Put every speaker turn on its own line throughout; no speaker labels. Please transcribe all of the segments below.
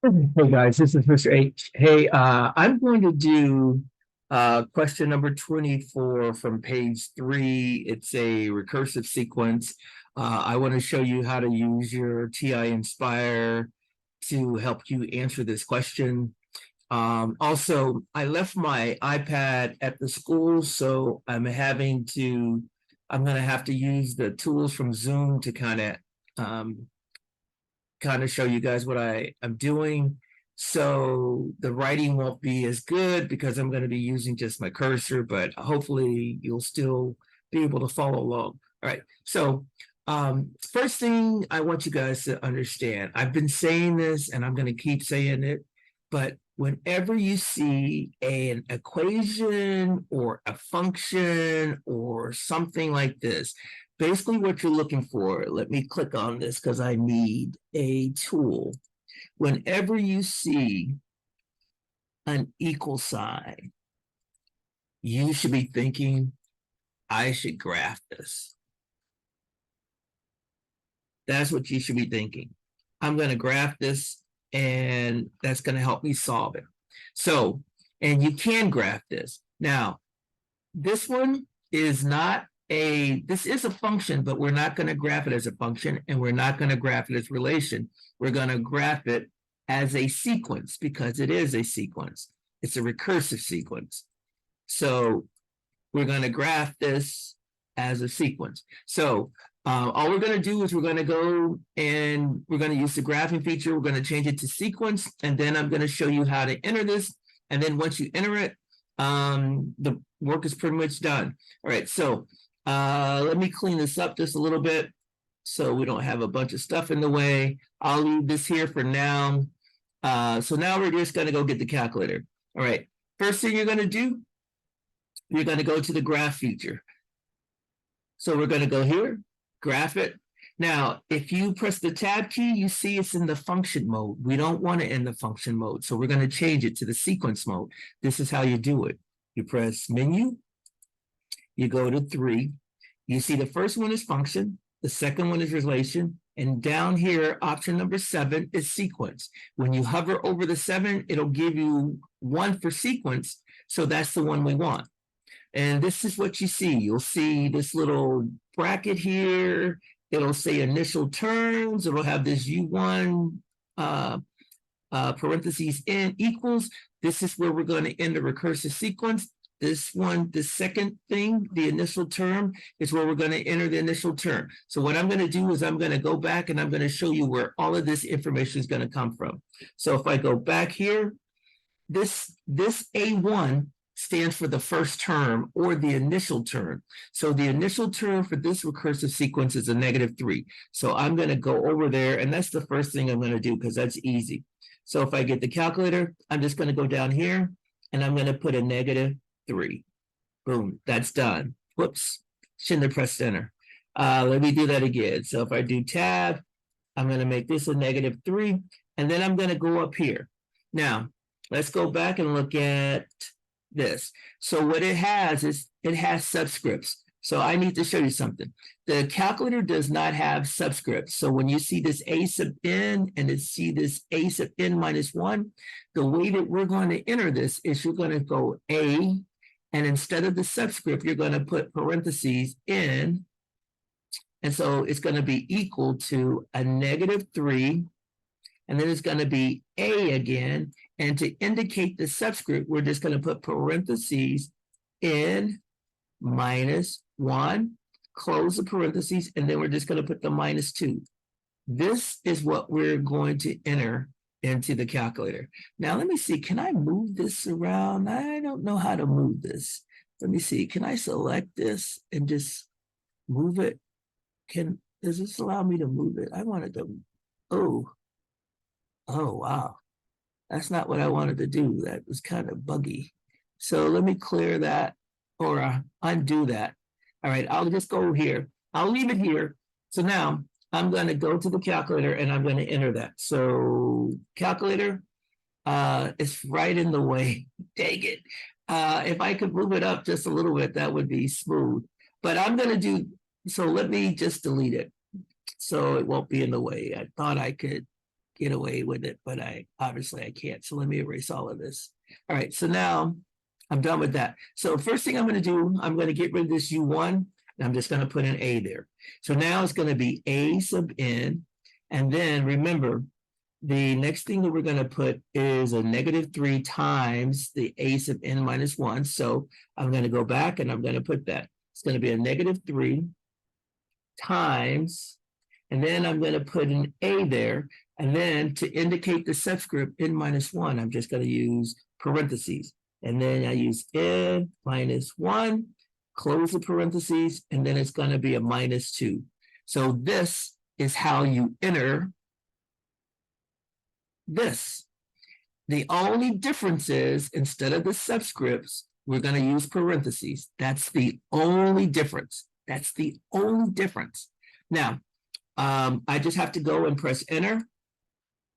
Hey guys, this is Mr. H. Hey, I'm going to do question number 24 from page 3. It's a recursive sequence. I want to show you how to use your TI Inspire to help you answer this question. Also, I left my iPad at the school, so I'm going to have to use the tools from Zoom to um, kind of show you guys what I'm doing. So the writing won't be as good because I'm going to be using just my cursor, but hopefully you'll still be able to follow along. All right. So first thing I want you guys to understand, I've been saying this and I'm going to keep saying it, but whenever you see an equation or a function or something like this, basically what you're looking for, let me click on this because I need a tool. Whenever you see an equal sign, you should be thinking, I should graph this. That's what you should be thinking. I'm going to graph this and that's going to help me solve it. So, and you can graph this. Now, this one is not this is a function, but we're not going to graph it as a function and we're not going to graph it as relation. We're going to graph it as a sequence because it is a sequence. It's a recursive sequence. So we're going to graph this as a sequence. So all we're going to do is we're going to go and we're going to use the graphing feature. We're going to change it to sequence, and then I'm going to show you how to enter this. And then once you enter it, the work is pretty much done. All right, so let me clean this up just a little bit so we don't have a bunch of stuff in the way. I'll leave this here for now. So now we're just going to go get the calculator. All right, first thing you're going to do, you're going to go to the graph feature. So we're going to go here, graph it. Now, if you press the tab key, you see it's in the function mode. We don't want it in the function mode, so we're going to change it to the sequence mode. This is how you do it. You press menu, you go to 3. You see the first one is function, the second one is relation, and down here, option number 7 is sequence. When you hover over the 7, it'll give you 1 for sequence, so that's the one we want. And this is what you see. You'll see this little bracket here. It'll say initial terms. It'll have this U1 parentheses n equals. This is where we're going to end the recursive sequence. This one, the second thing, the initial term, is where we're going to enter the initial term. So what I'm going to do is I'm going to go back and I'm going to show you where all of this information is going to come from. So if I go back here, this A1 stands for the first term or the initial term. So the initial term for this recursive sequence is a -3. So I'm going to go over there, and that's the first thing I'm going to do because that's easy. So if I get the calculator, I'm just going to go down here, and I'm going to put a -3. Boom, that's done. Whoops, shouldn't have pressed enter. Let me do that again. So if I do tab, I'm going to make this a -3, and then I'm going to go up here. Now, let's go back and look at this. So what it has is it has subscripts. So I need to show you something. The calculator does not have subscripts. So when you see this a sub n and you see this a sub n minus 1, the way that we're going to enter this is you're going to go a, and instead of the subscript, you're going to put parentheses in. And so it's going to be equal to a -3. And then it's going to be a again. And to indicate the subscript, we're just going to put parentheses in -1, close the parentheses, and then we're just going to put the -2. This is what we're going to enter into the calculator. Now, let me see. Can I move this around? I don't know how to move this. Let me see. Can I select this and just move it? Does this allow me to move it? I wanted to. Oh, wow. That's not what I wanted to do. That was kind of buggy. So let me clear that or undo that. All right, I'll just go here. I'll leave it here. So now I'm going to go to the calculator and I'm going to enter that. So calculator, it's right in the way. Dang it. If I could move it up just a little bit, that would be smooth. But I'm going to do, so let me just delete it so it won't be in the way. I thought I could get away with it, but I can't. So let me erase all of this. All right, so now I'm done with that. So first thing I'm going to do, I'm going to get rid of this U1, and I'm just going to put an A there. So now it's going to be A sub n, and then remember, the next thing that we're going to put is a -3 times the A sub n minus 1. So I'm going to go back and I'm going to put that. It's going to be a -3 times, and then I'm going to put an A there. And then to indicate the subscript n minus 1, I'm just going to use parentheses. And then I use n minus 1, close the parentheses, and then it's going to be a -2. So this is how you enter this. The only difference is instead of the subscripts, we're going to use parentheses. That's the only difference. That's the only difference. Now, I just have to go and press enter,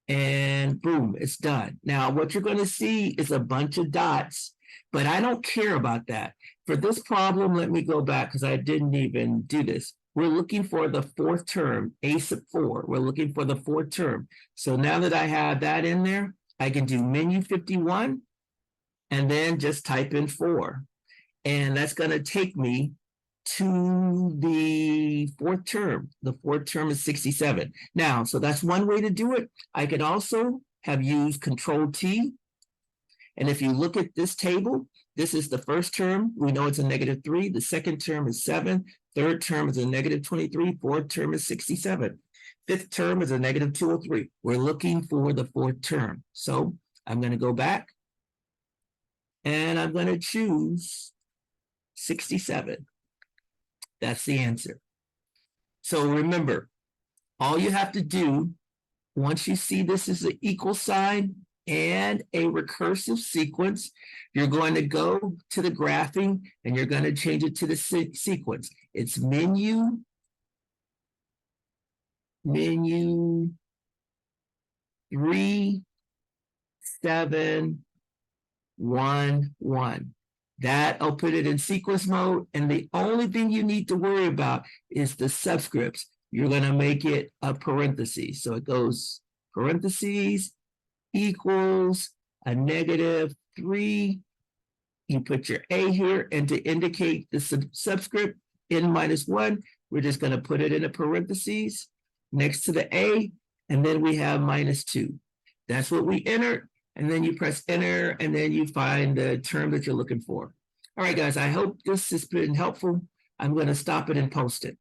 and boom, it's done. Now, what you're going to see is a bunch of dots, but I don't care about that. For this problem, let me go back because I didn't even do this. We're looking for the fourth term, A sub 4. We're looking for the fourth term. So now that I have that in there, I can do menu 51 and then just type in 4. And that's going to take me to the fourth term. The fourth term is 67. Now, so that's one way to do it. I could also have used Control T. And if you look at this table, this is the first term. We know it's a -3. The second term is 7. Third term is a -23. Fourth term is 67. Fifth term is a -203. We're looking for the fourth term. So I'm going to go back and I'm going to choose 67. That's the answer. So remember, all you have to do, once you see this is an equal sign and a recursive sequence, you're going to go to the graphing and you're going to change it to the sequence. It's menu 3, 7, 1, 1. That I'll put it in sequence mode, and the only thing you need to worry about is the subscripts. You're going to make it a parenthesis. So it goes parentheses equals a -3. You put your A here, and to indicate the subscript n minus 1, we're just going to put it in a parentheses next to the A, and then we have -2. That's what we entered. And then you press enter, and then you find the term that you're looking for. All right, guys, I hope this has been helpful. I'm going to stop it and post it.